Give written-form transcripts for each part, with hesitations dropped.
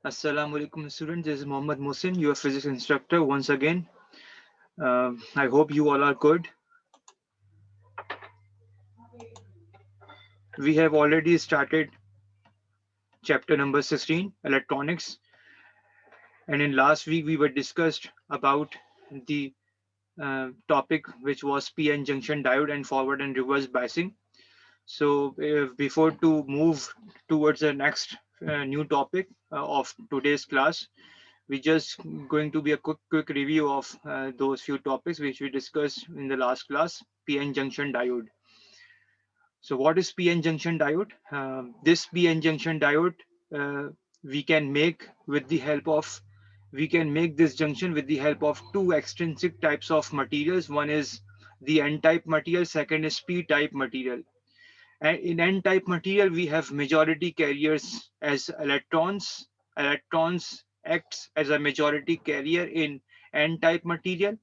Assalamu alaikum students, this is Mohammad Mohsin, your physics instructor once again. I hope you all are good. We have already started chapter number 16, electronics, and in last week we were discussed about the topic which was PN junction diode and forward and reverse biasing. So before to move towards the next new topic of today's class, we just going to be a quick review of those few topics which we discussed in the last class. PN junction diode. So what is PN junction diode? This PN junction diode uh, we can make with the help of we can make this junction with the help of two extrinsic types of materials. One is the N-type material, second is P-type material. And in N-type material, we have majority carriers as electrons. Electrons acts as a majority carrier in N-type material.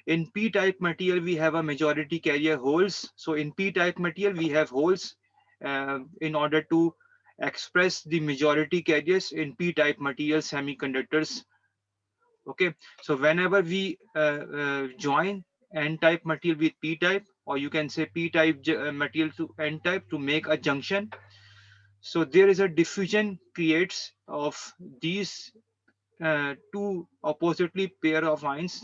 In P-type material, we have a majority carrier holes. So in P-type material, we have holes in order to express the majority carriers in P-type material semiconductors. Okay, so whenever we join N-type material with P-type, or you can say P-type material to N-type to make a junction, so there is a diffusion creates of these two oppositely pair of ions.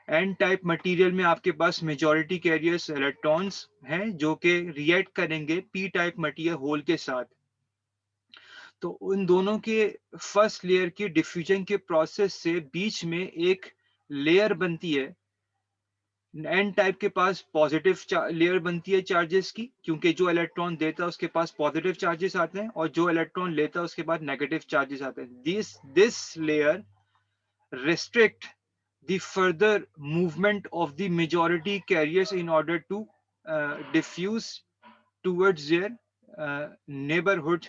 N type material में आपके पास majority carriers electrons हैं जो कि react करेंगे P type material whole के साथ। तो उन दोनों के फर्स्ट लेयर की डिफ्यूजन के प्रोसेस से बीच में एक लेयर बनती है। एन टाइप के पास पॉजिटिव लेयर बनती है चार्जेस की, क्योंकि जो इलेक्ट्रॉन देता है उसके पास पॉजिटिव चार्जेस आते हैं और जो इलेक्ट्रॉन लेता है उसके पास नेगेटिव चार्जेस आते हैं। This layer restrict the further movement of the majority carriers in order to diffuse towards their neighborhood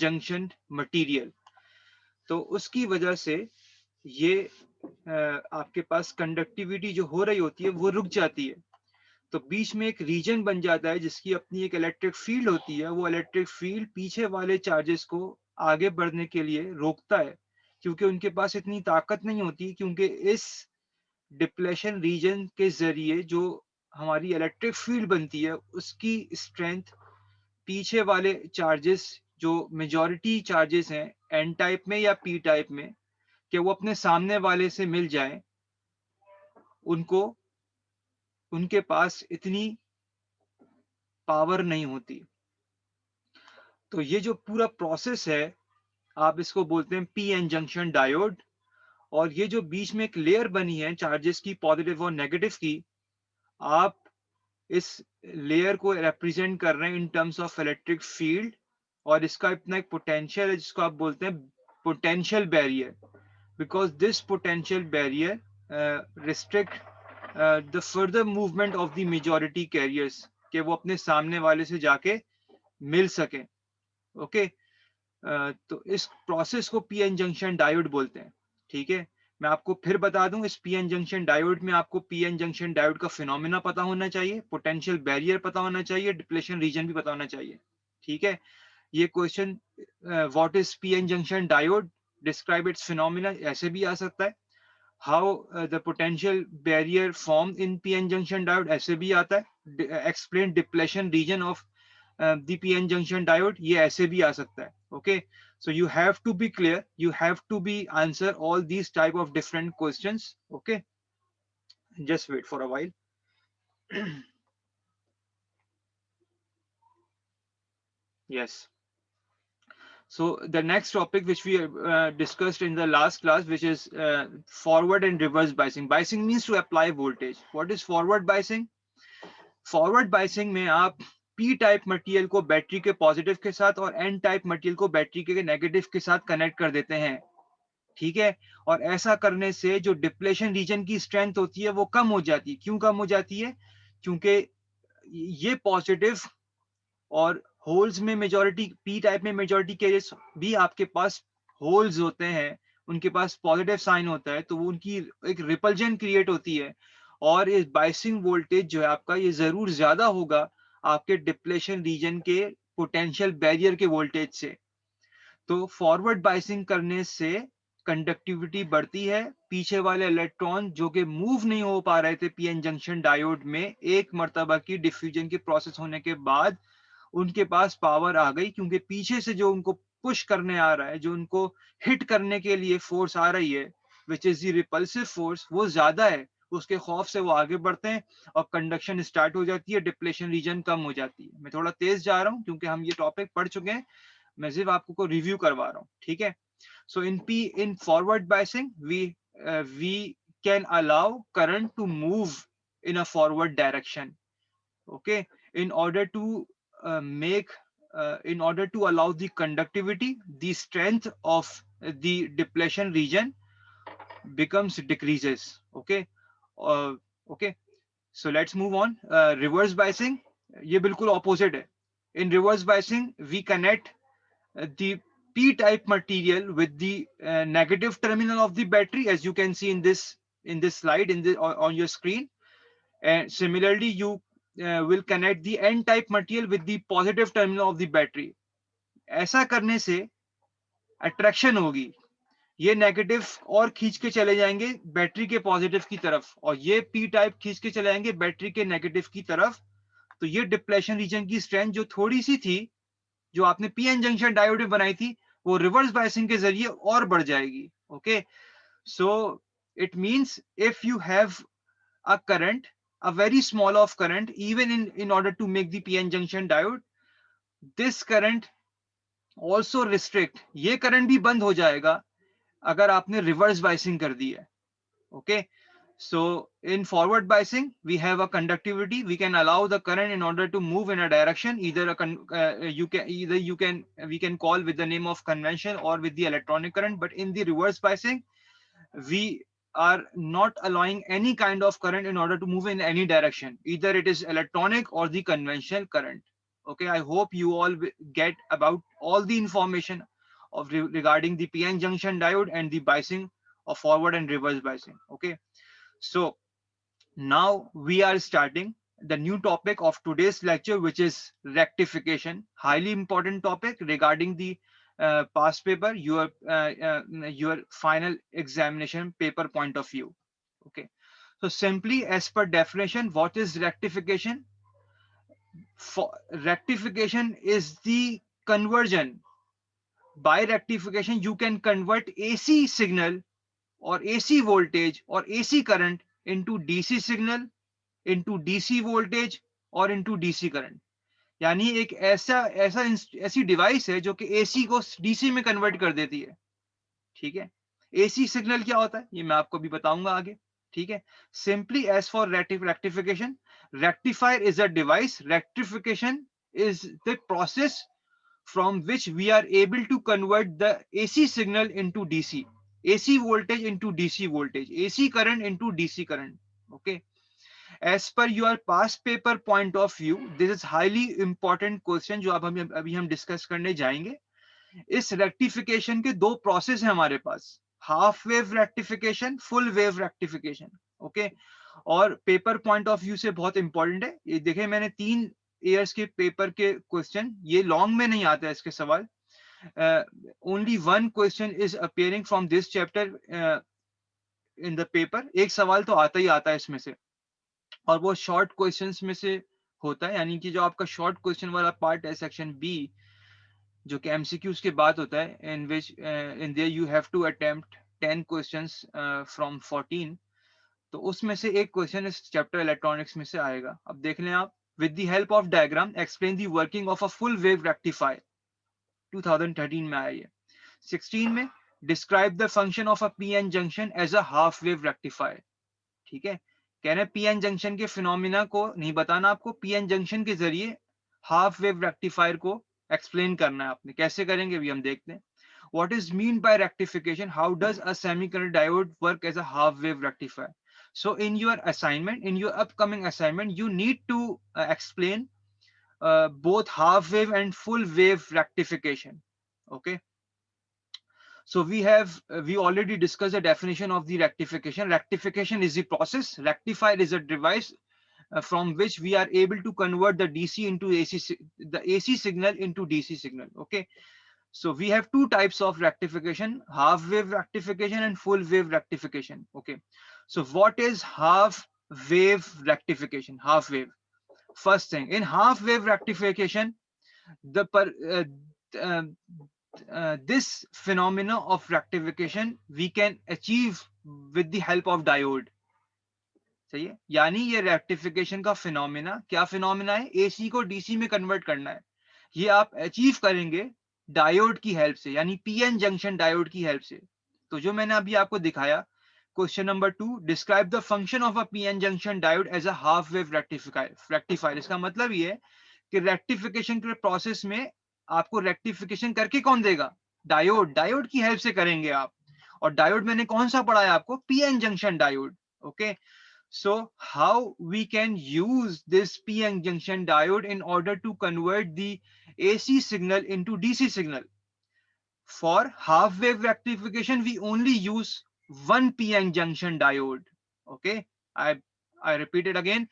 junction material। तो उसकी वजह से ये आपके पास कंडक्टिविटी जो हो रही होती है वो रुक जाती है। तो बीच में एक रीजन बन जाता है जिसकी अपनी एक इलेक्ट्रिक फील्ड होती है। वो इलेक्ट्रिक फील्ड पीछे वाले चार्जेस को आगे बढ़ने के लिए रोकता है, क्योंकि उनके पास इतनी ताकत नहीं होती, क्योंकि इस डिप्लेशन रीजन के जरिए जो हमारी इलेक्ट्रिक फील्ड बनती है उसकी स्ट्रेंथ पीछे वाले चार्जेस जो मेजॉरिटी चार्जेस हैं एन टाइप में या पी टाइप में, कि वो अपने सामने वाले से मिल जाए, उनको उनके पास इतनी पावर नहीं होती। तो ये जो पूरा प्रोसेस है आप इसको बोलते हैं पी एन जंक्शन डायोड। और ये जो बीच में एक लेयर बनी है चार्जेस की पॉजिटिव और नेगेटिव की, आप इस लेयर को रिप्रेजेंट कर रहे हैं in terms of electric field, और इसका इतना एक पोटेंशियल है जिसको आप बोलते हैं potential barrier, because this potential barrier restrict the further movement of the majority carriers, कि वो अपने सामने वाले से जाके मिल सके। ओके, तो इस प्रोसेस को पीएन जंक्शन डायोड बोलते हैं। ठीक है, मैं आपको फिर बता दूं, इस पीएन जंक्शन डायोड में आपको पीएन जंक्शन डायोड का फिनोमेना पता होना चाहिए, पोटेंशियल बैरियर पता होना चाहिए, डिप्लेशन रीजन भी पता होना चाहिए। ठीक है, ये question what is PN junction diode, describe it's phenomena ऐसे भी आ सकता है। How the potential barrier form in PN junction diode ऐसे भी आता है। Explain depletion region of the PN junction diode, ये ऐसे भी आ सकता है। Okay, so you have to be clear, you have to be answer all these type of different questions। Okay, just wait for a while। Yes, so the next topic which we discussed in the last class, which is forward and reverse biasing। Biasing means to apply voltage। What is forward biasing? Forward biasing में आप P type material को battery के positive के साथ और N type material को battery के negative के साथ कनेक्ट कर देते हैं। ठीक है, और ऐसा करने से जो डिप्लेशन रीजन की स्ट्रेंथ होती है वो कम हो जाती है। क्यों कम हो जाती है? क्योंकि ये पॉजिटिव और होल्स में मेजॉरिटी, पी टाइप में मेजॉरिटी केस भी आपके पास होल्स होते हैं, उनके पास पॉजिटिव साइन होता है, तो वो उनकी एक रिपल्जन क्रिएट होती है, और इस बाइसिंग वोल्टेज जो है आपका ये जरूर ज्यादा होगा आपके डिप्लेशन रीजन के पोटेंशियल बैरियर के वोल्टेज से। तो फॉरवर्ड बाइसिंग करने से कंडक्टिविटी बढ़ती है, पीछे वाले इलेक्ट्रॉन जो कि मूव नहीं हो पा रहे थे पीएन जंक्शन डायोड में, एक मर्तबा की डिफ्यूजन की प्रोसेस होने के बाद उनके पास पावर आ गई, क्योंकि पीछे से जो उनको पुश करने आ रहा है, जो उनको हिट करने के लिए फोर्स आ रही है, which is the repulsive force, वो ज्यादा है। उसके खौफ से वो आगे बढ़ते हैं और कंडक्शन स्टार्ट हो जाती है, डिप्लेशन रीजन कम हो जाती है। मैं थोड़ा तेज जा रहा हूँ क्योंकि हम ये टॉपिक पढ़ चुके हैं, मैं सिर्फ आपको को रिव्यू करवा रहा हूँ, ठीक है। सो in forward biasing we can allow current to move in a forward direction, okay, in order to make in order to allow the conductivity, the strength of the depletion region becomes decreases, okay. uh, okay, so let's move on. Reverse biasing, ये बिल्कुल opposite है. In reverse biasing we connect the p-type material with the negative terminal of the battery, as you can see in this slide on your screen. And similarly you will connect the n-type material with the positive terminal of the battery. ऐसा करने से attraction होगी, ये negative और खींच के चले जाएंगे बैटरी के पॉजिटिव की तरफ, और ये पी टाइप खींच के चले जाएंगे बैटरी के नेगेटिव की तरफ। तो ये डिप्लेशन रीजन की स्ट्रेंथ जो थोड़ी सी थी, जो आपने पीएन जंक्शन डायोड में बनाई थी, वो रिवर्स बायसिंग के जरिए और बढ़ जाएगी। Okay, so it means if you have a current, a very small of current, even in order to make the pn junction diode, this current also restrict, ये करंट भी बंद हो जाएगा अगर आपने रिवर्स बायसिंग कर दी है। Okay, so in forward biasing we have a conductivity, we can allow the current in order to move in a direction, either you can we can call with the name of convention or with the electronic current. But in the reverse biasing we are not allowing any kind of current in order to move in any direction, either it is electronic or the conventional current. Okay, I hope you all get about all the information of regarding the pn junction diode and the biasing of forward and reverse biasing. Okay, so now we are starting the new topic of today's lecture, which is rectification. Highly important topic regarding the past paper, your final examination paper point of view. Okay, so simply as per definition, what is rectification? For rectification is the conversion. By rectification, you can convert AC signal or AC voltage or AC current into DC signal, into DC voltage और into DC current. यानी एक ऐसी device है जो कि AC को DC में convert कर देती है। ठीक है, AC सिग्नल क्या होता है ये मैं आपको भी बताऊंगा आगे। ठीक है, simply as for rectification, rectifier is a device, rectification is the process from which we are able to convert the AC signal into DC, AC voltage into DC voltage, AC current into DC current. Okay, as per your past paper point of view, this is highly important question जो अब हम अभी हम discuss करने जाएंगे। इस rectification के दो प्रोसेस है हमारे पास, half wave rectification, full wave rectification. Okay, और पेपर पॉइंट ऑफ व्यू से बहुत इंपॉर्टेंट है ये। देखिए मैंने 3 ईयर्स के पेपर के क्वेश्चन, ये लॉन्ग में नहीं आता है इसके सवाल, only one question is appearing from this chapter in the paper. एक सवाल तो आता ही आता है इसमें से, और वो शॉर्ट क्वेश्चंस में से होता है, यानी कि जो आपका शॉर्ट क्वेश्चन वाला पार्ट है सेक्शन बी, जो कि एमसीक्यूज के बाद होता है, in which in there you have to attempt 10 questions from 14। तो उसमें से एक क्वेश्चन इस चैप्टर इलेक्ट्रॉनिक्स में से आएगा। अब देख लें आप, with the help of diagram explain the working of a full wave rectifier, 2013 में आया ये। 16 में describe the function of a PN junction as a half wave rectifier. ठीक है, कह रहे हैं पीएन जंक्शन के फिनोमिना को नहीं बताना आपको, पीएन जंक्शन के जरिए हाफ वेव रेक्टिफायर को एक्सप्लेन करना है आपने। कैसे करेंगे भी हम देखते हैं। What is mean by rectification? How does a semiconductor diode work as a half wave rectifier? So in your assignment, in your upcoming assignment, you need to explain both half wave and full wave rectification. Okay, so we already discussed the definition of the rectification. Rectification is the process, rectifier is a device from which we are able to convert the DC into AC, the AC signal into DC signal. Okay, So we have two types of rectification: half wave rectification and full wave rectification. Okay, so what is half wave rectification? Half wave. First thing, in half wave rectification, the uh, this phenomena of rectification we can achieve with the help of diode. सही है, यानी ये rectification का phenomena, क्या phenomena है, AC को DC में convert करना है, ये आप अचीव करेंगे डायोड की हेल्प से, यानी पीएन जंक्शन डायोड की हेल्प से। तो जो मैंने अभी आपको दिखाया, question number 2, describe the function of a PN junction diode as a half wave rectifier. इसका मतलब ये है कि रेक्टिफिकेशन के प्रोसेस में आपको रेक्टिफिकेशन करके कौन देगा, डायोड, डायोड की हेल्प से करेंगे आप। और डायोड मैंने कौन सा पढ़ाया आपको, PN junction diode. Okay, so how we can use this p-n junction diode in order to convert the AC signal into DC signal? For half wave rectification we only use one p-n junction diode. Okay, I repeat it again.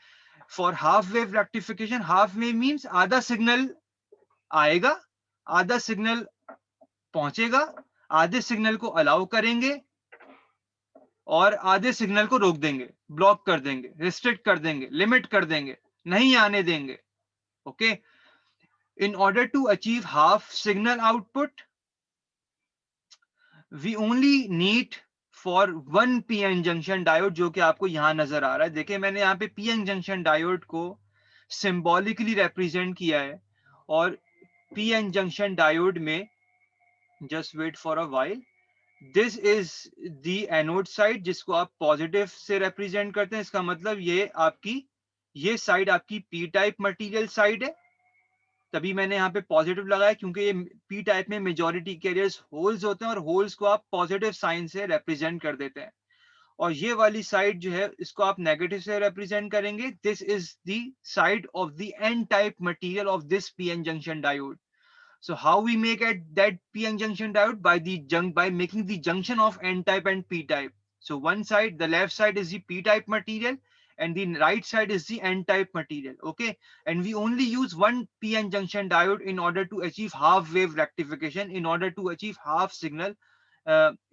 For half wave rectification, half wave means आधा signal आएगा, आधा signal पहुंचेगा, आधे signal को allow करेंगे और आधे signal को रोक देंगे, ब्लॉक कर देंगे, रिस्ट्रिक्ट कर देंगे, लिमिट कर देंगे, नहीं आने देंगे। Okay, in order to achieve half signal output we only need for one PN junction diode, जो कि आपको यहां नजर आ रहा है। देखिए मैंने यहाँ पे पीएन जंक्शन डायोड को सिंबॉलिकली रिप्रेजेंट किया है, और पीएन जंक्शन डायोड में, just wait for a while, this is the anode side, जिसको आप पॉजिटिव से रिप्रेजेंट करते हैं। इसका मतलब ये साइड आपकी पी टाइप मटेरियल साइड है, तभी मैंने यहाँ पे पॉजिटिव लगाया, क्योंकि ये पी टाइप में मेजॉरिटी कैरियर्स होल्स होते हैं, और होल्स को आप पॉजिटिव साइन से रिप्रेजेंट कर देते हैं। और ये वाली साइड जो है, इसको आप नेगेटिव से रिप्रेजेंट करेंगे। This is the side of the N type material of this PN junction diode. So how we make that p-n junction diode? By making the junction of n-type and p-type. So one side, the left side is the p-type material, and the right side is the n-type material. Okay, and we only use one p-n junction diode in order to achieve half wave rectification, in order to achieve half signal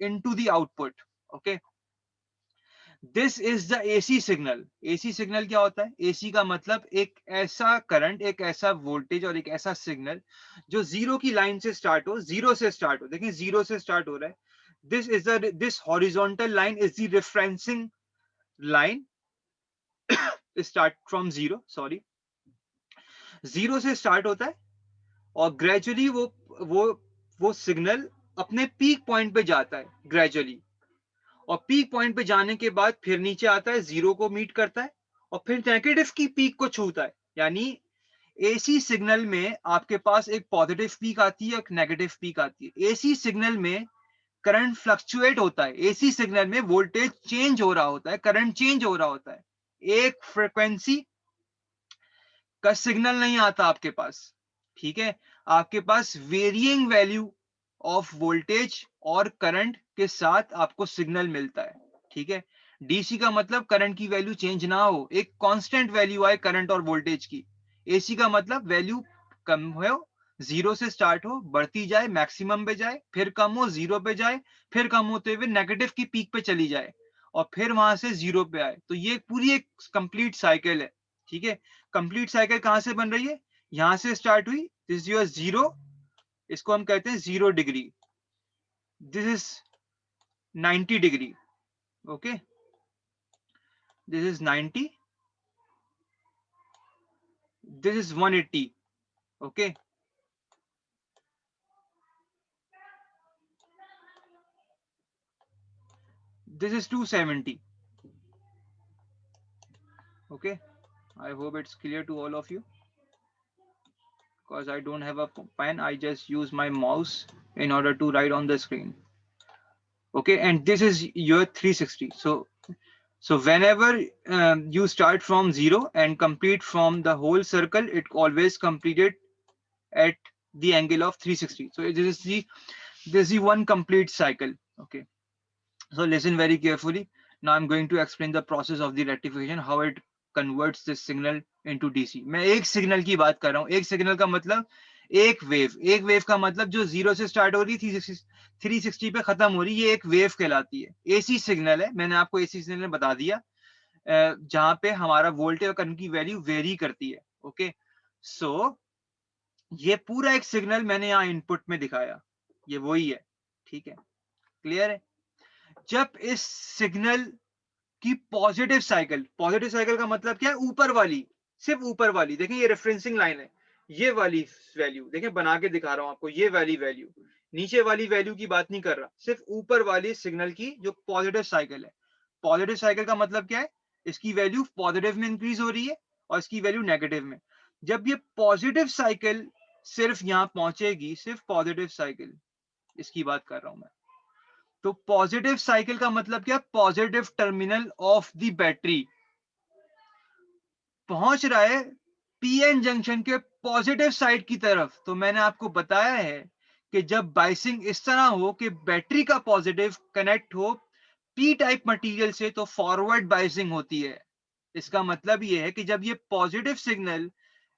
into the output. Okay, this is the AC signal. AC signal क्या होता है, AC का मतलब एक ऐसा current, एक ऐसा voltage और एक ऐसा सिग्नल जो जीरो की लाइन से स्टार्ट हो, जीरो से स्टार्ट हो। देखिए जीरो से स्टार्ट हो रहा है, this horizontal line is the referencing line, start from zero, sorry, zero से स्टार्ट होता है, और ग्रेजुअली वो वो सिग्नल अपने पीक पॉइंट पे जाता है ग्रेजुअली, और पीक पॉइंट पे जाने के बाद फिर नीचे आता है, जीरो को मीट करता है, और फिर नेगेटिव की पीक को छूता है। यानी एसी सिग्नल में आपके पास एक पॉजिटिव पीक आती है, एक नेगेटिव पीक आती है। एसी सिग्नल में करंट फ्लक्चुएट होता है, एसी सिग्नल में वोल्टेज चेंज हो रहा होता है, करंट चेंज हो रहा होता है। एक फ्रीक्वेंसी का सिग्नल नहीं आता आपके पास, ठीक है, आपके पास वेरिएंग वैल्यू ऑफ वोल्टेज और करंट के साथ आपको सिग्नल मिलता है। ठीक है, डीसी का मतलब करंट की वैल्यू चेंज ना हो, एक कांस्टेंट वैल्यू आए करंट और वोल्टेज की। एसी का मतलब वैल्यू कम हो, जीरो से स्टार्ट हो, बढ़ती जाए, मैक्सिमम पे जाए, फिर कम हो, जीरो पे जाए, फिर कम होते हुए नेगेटिव की पीक पे चली जाए, और फिर वहां से जीरो पे आए। तो ये पूरी एक कंप्लीट साइकिल है। ठीक है, कंप्लीट साइकिल कहां से बन रही है, यहां से स्टार्ट हुई, दिस योर जीरो, इसको हम कहते हैं 0 degree, this is 90 degree, okay, this is 90, this is 180, okay, this is 270, okay. I hope it's clear to all of you, because I don't have a pen, I just use my mouse in order to write on the screen. Okay, and this is your 360. So whenever you start from zero and complete from the whole circle, it always completed at the angle of 360. So this is the one complete cycle. Okay, so listen very carefully. Now I'm going to explain the process of the rectification, how it converts this signal into DC. मैं एक signal की बात कर रहा हूँ, एक signal का मतलब एक वेव का मतलब जो 0 से स्टार्ट हो रही है 360 पे खत्म हो रही है, ये एक वेव कहलाती है। एसी सिग्नल है, मैंने आपको एसी सिग्नल बता दिया, जहां पे हमारा वोल्टेज और करंट की वैल्यू वेरी करती है। ओके, सो ये पूरा एक सिग्नल मैंने यहाँ इनपुट में दिखाया, ये वही है। ठीक है, क्लियर है। जब इस सिग्नल की पॉजिटिव साइकिल का मतलब क्या है, ऊपर वाली, सिर्फ ऊपर वाली, देखें ये रेफरेंसिंग लाइन है, ये वाली वैल्यू देखें, बना के दिखा रहा हूं आपको, ये वाली वैल्यू, नीचे वाली वैल्यू की बात नहीं कर रहा, सिर्फ ऊपर वाली सिग्नल की जो पॉजिटिव साइकिल है। पॉजिटिव साइकिल का मतलब क्या है, इसकी वैल्यू पॉजिटिव में इंक्रीज हो रही है और इसकी वैल्यू नेगेटिव में। जब ये पॉजिटिव साइकिल सिर्फ यहां पहुंचेगी, सिर्फ पॉजिटिव साइकिल, इसकी बात कर रहा हूं मैं, तो पॉजिटिव साइकिल का मतलब क्या, positive terminal of the battery पहुंच रहा है पीएन जंक्शन के पॉजिटिव साइड की तरफ। तो मैंने आपको बताया है कि जब बाइसिंग इस तरह हो कि बैटरी का पॉजिटिव कनेक्ट हो पी टाइप मटेरियल से, तो फॉरवर्ड बाइसिंग होती है। इसका मतलब यह है कि जब ये पॉजिटिव सिग्नल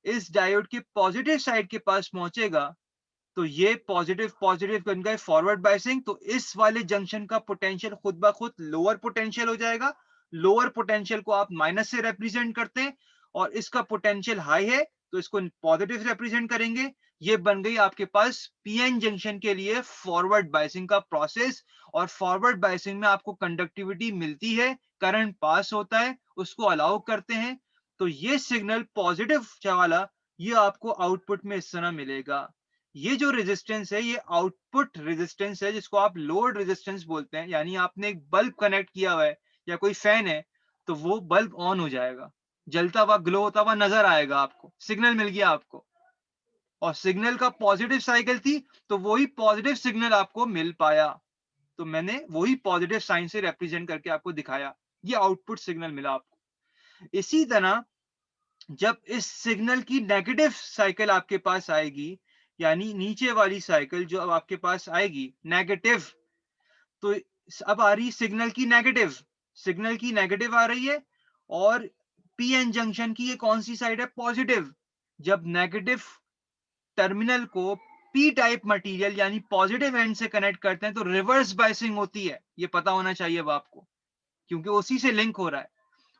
इस डायोड के पॉजिटिव साइड के पास पहुंचेगा, तो ये पॉजिटिव पॉजिटिव बन गए फॉरवर्ड बाइसिंग, तो इस वाले जंक्शन का पोटेंशियल खुद ब खुद लोअर पोटेंशियल हो जाएगा। लोअर पोटेंशियल को आप माइनस से रिप्रेजेंट करते हैं, और इसका पोटेंशियल हाई है तो इसको पॉजिटिव रिप्रेजेंट करेंगे। ये बन गई आपके पास पीएन जंक्शन के लिए फॉरवर्ड बाइसिंग का प्रोसेस। और फॉरवर्ड बाइसिंग में आपको कंडक्टिविटी मिलती है, करंट पास होता है, उसको अलाउ करते हैं। तो ये सिग्नल पॉजिटिव वाला, ये आपको आउटपुट में इस तरह मिलेगा। ये जो रेजिस्टेंस है, ये आउटपुट रेजिस्टेंस है, जिसको आप लोड रेजिस्टेंस बोलते हैं। यानी आपने एक बल्ब कनेक्ट किया हुआ है या कोई फैन है, तो वो बल्ब ऑन हो जाएगा, जलता हुआ ग्लो होता हुआ नजर आएगा, आपको सिग्नल मिल गया आपको। और सिग्नल का पॉजिटिव साइकिल थी, तो वही पॉजिटिव सिग्नल आपको मिल पाया। तो मैंने वही पॉजिटिव साइन से रिप्रेजेंट करके आपको दिखाया, ये आउटपुट सिग्नल मिला आपको। इसी तरह जब इस सिग्नल की नेगेटिव साइकिल आपके पास आएगी, यानी नीचे वाली साइकिल जो अब आपके पास आएगी नेगेटिव, तो अब आ रही सिग्नल की नेगेटिव आ रही है, और पीएन जंक्शन की ये कौन सी साइड है, पॉजिटिव। जब नेगेटिव टर्मिनल को पी टाइप मटेरियल यानी पॉजिटिव एंड से कनेक्ट करते हैं, तो रिवर्स बाइसिंग होती है, ये पता होना चाहिए अब आपको, क्योंकि उसी से लिंक हो रहा है।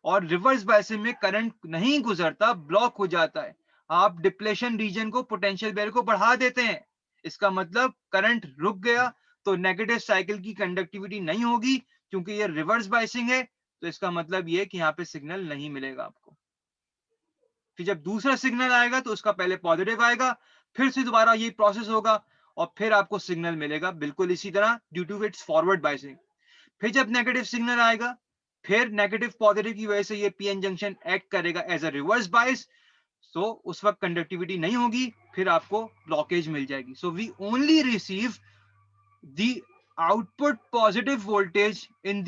और रिवर्स बायसिंग में करंट नहीं गुजरता, ब्लॉक हो जाता है। आप डिप्लेशन रीजन को, पोटेंशियल बैरियर को बढ़ा देते हैं, इसका मतलब करंट रुक गया, तो नेगेटिव साइकिल की कंडक्टिविटी नहीं होगी, क्योंकि ये रिवर्स बायसिंग है। तो इसका मतलब ये कि यहाँ पे सिग्नल नहीं मिलेगा आपको। फिर जब दूसरा सिग्नल आएगा तो उसका पहले पॉजिटिव आएगा, फिर से दोबारा ये प्रोसेस होगा, और फिर आपको सिग्नल मिलेगा बिल्कुल इसी तरह, due to its forward biasing. फिर जब नेगेटिव सिग्नल आएगा, फिर नेगेटिव पॉजिटिव की वजह से ये पीएन जंक्शन एक्ट करेगा एज अ रिवर्स बायस, सो उस वक्त कंडक्टिविटी नहीं होगी, फिर आपको ब्लॉकेज मिल जाएगी। So we only receive the output positive voltage in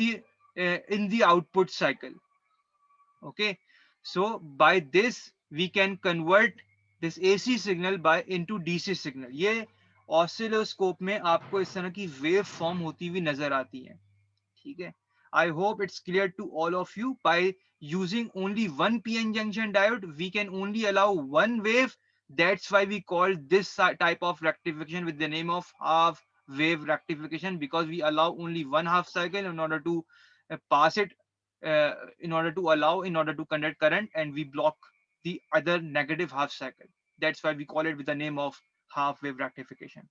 the output cycle. okay, so by this we can convert this AC signal by into DC signal। ये oscilloscope में आपको इस तरह की वेव फॉर्म होती हुई नजर आती है। ठीक है, I hope it's clear to all of you। By using only one PN junction diode, we can only allow one wave। That's why we call this type of rectification with the name of half wave rectification, because we allow only one half cycle in order to pass it, in order to conduct current, and we block the other negative half cycle. That's why we call it with the name of half wave rectification.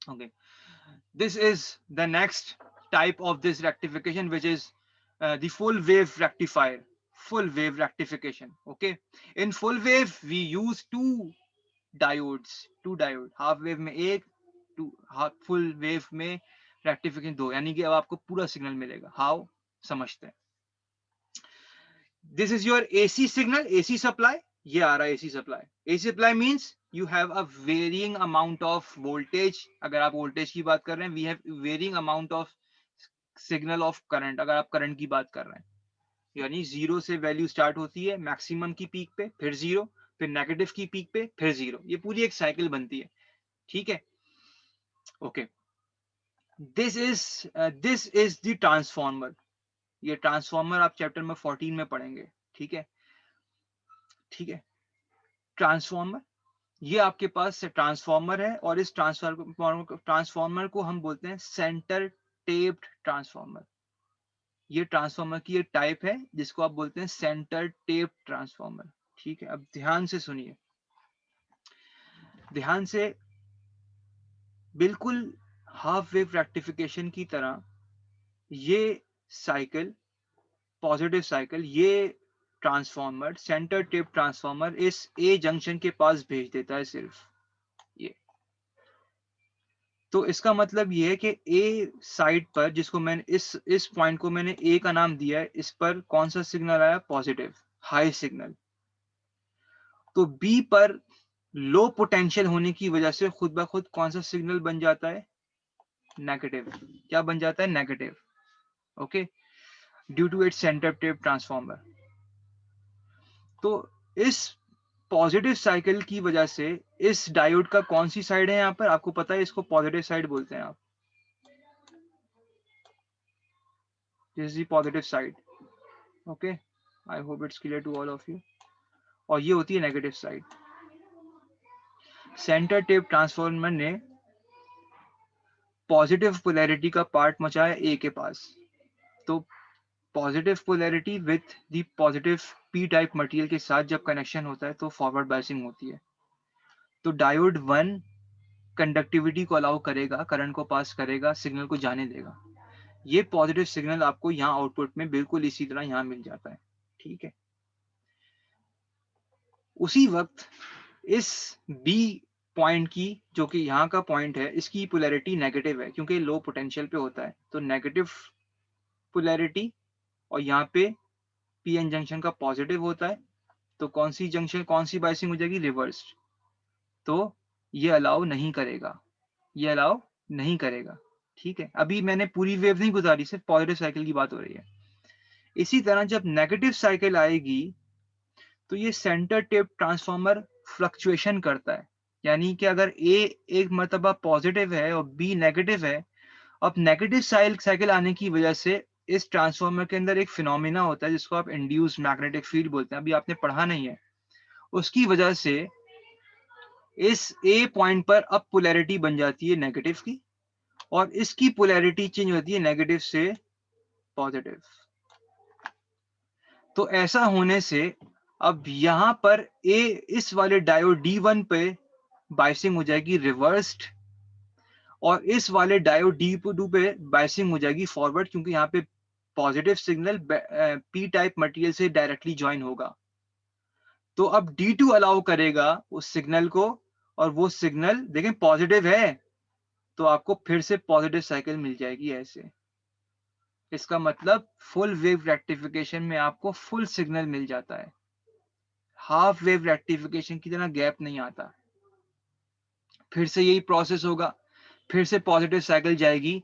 Okay, this is the next type of this rectification, which is the full wave rectifier, full wave rectification। Okay, in full wave we use two diode, half wave में एक, full wave में rectification दो, यानी कि अब आपको पूरा signal मिलेगा। हाउ, समझते हैं। This is your AC signal, AC supply। ये आ रहा है AC supply। AC supply means you have a varying amount of voltage। अगर आप वोल्टेज की बात कर रहे हैं, we have varying amount of signal of current। अगर आप करंट की बात कर रहे हैं, यानी जीरो से वैल्यू स्टार्ट होती है मैक्सिमम की पीक पे, फिर जीरो, फिर नेगेटिव की पीक पे, फिर जीरो, ये पूरी एक साइकिल बनती है। ठीक है, okay. This is the transformer. ये ट्रांसफॉर्मर आप चैप्टर नंबर 14 में पढ़ेंगे। ठीक है, ठीक है, ट्रांसफॉर्मर। ये आपके पास ट्रांसफॉर्मर है और इस ट्रांसफॉर्मर को हम बोलते हैं सेंटर टेप्ड ट्रांसफॉर्मर। ये ट्रांसफॉर्मर की एक टाइप है जिसको आप बोलते हैं सेंटर टेप ट्रांसफॉर्मर। ठीक है, अब ध्यान से सुनिए, ध्यान से, बिल्कुल हाफ वेव रेक्टिफिकेशन की तरह ये साइकिल, पॉजिटिव साइकिल, ये ट्रांसफॉर्मर, सेंटर टेप ट्रांसफॉर्मर इस ए जंक्शन के पास भेज देता है सिर्फ ये। तो इसका मतलब ये है कि ए साइड पर, जिसको मैंने इस पॉइंट को मैंने ए का नाम दिया है, इस पर कौन सा सिग्नल आया? Positive, high signal. तो बी पर लो पोटेंशियल होने की वजह से खुद ब खुद कौन सा सिग्नल बन जाता है? नेगेटिव। क्या बन जाता है? Negative. Okay, due to its centre tap transformer. तो इस पॉजिटिव साइकिल की वजह से इस डायोड का कौन सी साइड है यहाँ पर? आपको पता है इसको पॉजिटिव साइड बोलते हैं आप, this is the positive side. Okay, I hope it's clear to all of you. और ये होती है negative side. Centre tap transformer ने पॉजिटिव पोलैरिटी का पार्ट मचाया ए के पास। तो positive polarity with the positive P type material के साथ जब कनेक्शन होता है तो फॉरवर्ड बायसिंग होती है। तो डायोड 1 कंडक्टिविटी को अलाउ करेगा, करंट को पास करेगा, सिग्नल को जाने देगा। ये पॉजिटिव सिग्नल आपको यहाँ आउटपुट में बिल्कुल इसी तरह यहाँ मिल जाता है। ठीक है, उसी वक्त इस बी पॉइंट की, जो कि यहाँ का पॉइंट है, इसकी पोलैरिटी नेगेटिव है क्योंकि लो पोटेंशियल पे होता है। तो नेगेटिव पोलैरिटी, और यहाँ पे पी एन जंक्शन का पॉजिटिव होता है। तो कौन सी जंक्शन, कौन सी बाइसिंग हो जाएगी? रिवर्स्ड। तो ये अलाउ नहीं करेगा, ये अलाउ नहीं करेगा। ठीक है, अभी मैंने पूरी वेव नहीं गुजारी, सिर्फ पॉजिटिव साइकिल की बात हो रही है। इसी तरह जब नेगेटिव साइकिल आएगी तो ये सेंटर टेप ट्रांसफॉर्मर फ्लक्चुएशन करता है। यानी कि अगर ए एक मरतबा पॉजिटिव है और बी नेगेटिव है, अब नेगेटिव साइकिल आने की वजह से इस ट्रांसफॉर्मर के अंदर एक फिनोमिना होता है जिसको आप इंड्यूस मैग्नेटिक फील्ड बोलते हैं, अभी आपने पढ़ा नहीं है। उसकी वजह से इस ए पॉइंट पर अब पोलैरिटी बन जाती है नेगेटिव की, और इसकी पोलैरिटी चेंज होती है नेगेटिव से पॉजिटिव। तो ऐसा होने से अब यहां पर ए, इस वाले डायोड D1 पे बाइसिंग हो जाएगी रिवर्स्ड, और इस वाले डायोड D2 पे बाइसिंग हो जाएगी फॉरवर्ड, क्योंकि यहाँ पे positive signal P type material से डायरेक्टली ज्वाइन होगा। तो अब D2 अलाउ करेगा उस सिग्नल को, और वो सिग्नल देखें पॉजिटिव है, तो आपको फिर से पॉजिटिव साइकिल मिल जाएगी ऐसे। इसका मतलब फुल वेव रेक्टिफिकेशन में आपको फुल सिग्नल मिल जाता है, हाफ वेव रेक्टिफिकेशन की तरह गैप नहीं आता। फिर से यही प्रोसेस होगा, फिर से पॉजिटिव साइकिल जाएगी।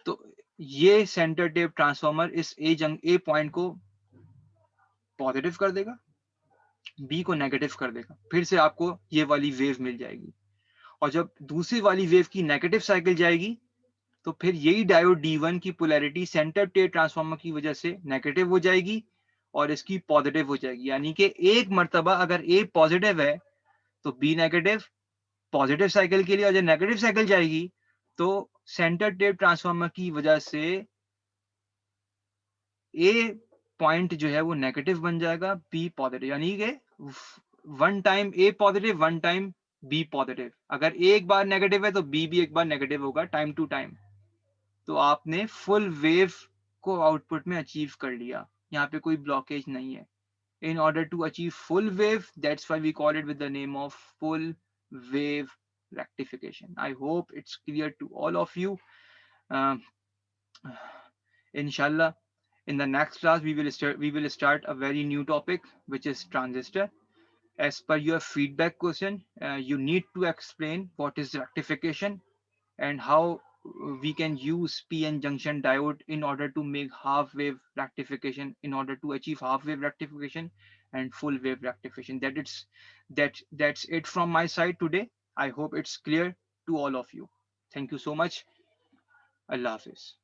तो ये सेंटर टेप ट्रांसफॉर्मर इस ए पॉइंट को पॉजिटिव कर देगा, बी को नेगेटिव कर देगा, फिर से आपको ये वाली वेव मिल जाएगी। और जब दूसरी वाली वेव की नेगेटिव साइकिल जाएगी तो फिर यही डायोड D1 की पोलैरिटी सेंटर टेप ट्रांसफॉर्मर की वजह से नेगेटिव हो जाएगी और इसकी पॉजिटिव हो जाएगी। यानी कि एक मर्तबा अगर ए पॉजिटिव है तो बी नेगेटिव, पॉजिटिव साइकिल के लिए। और जब नेगेटिव साइकिल जाएगी तो सेंटर टेप ट्रांसफॉर्मर की वजह से ए पॉइंट जो है वो नेगेटिव बन जाएगा, बी पॉजिटिव। यानी कि one time A positive, one time B positive. अगर ए एक बार नेगेटिव है तो बी भी एक बार नेगेटिव होगा, टाइम टू टाइम। तो आपने फुल वेव को आउटपुट में अचीव कर लिया, यहाँ पे कोई ब्लॉकेज नहीं है। In order to achieve full wave, that's why we call it with the name of full wave rectification. I hope it's clear to all of you. Um, Inshallah, in the next class we will start a very new topic, which is transistor. As per your feedback question, you need to explain what is rectification and how we can use PN junction diode in order to make half wave rectification, in order to achieve half wave rectification and full wave rectification. That's it from my side today. I hope it's clear to all of you. Thank you so much. Allah Hafiz.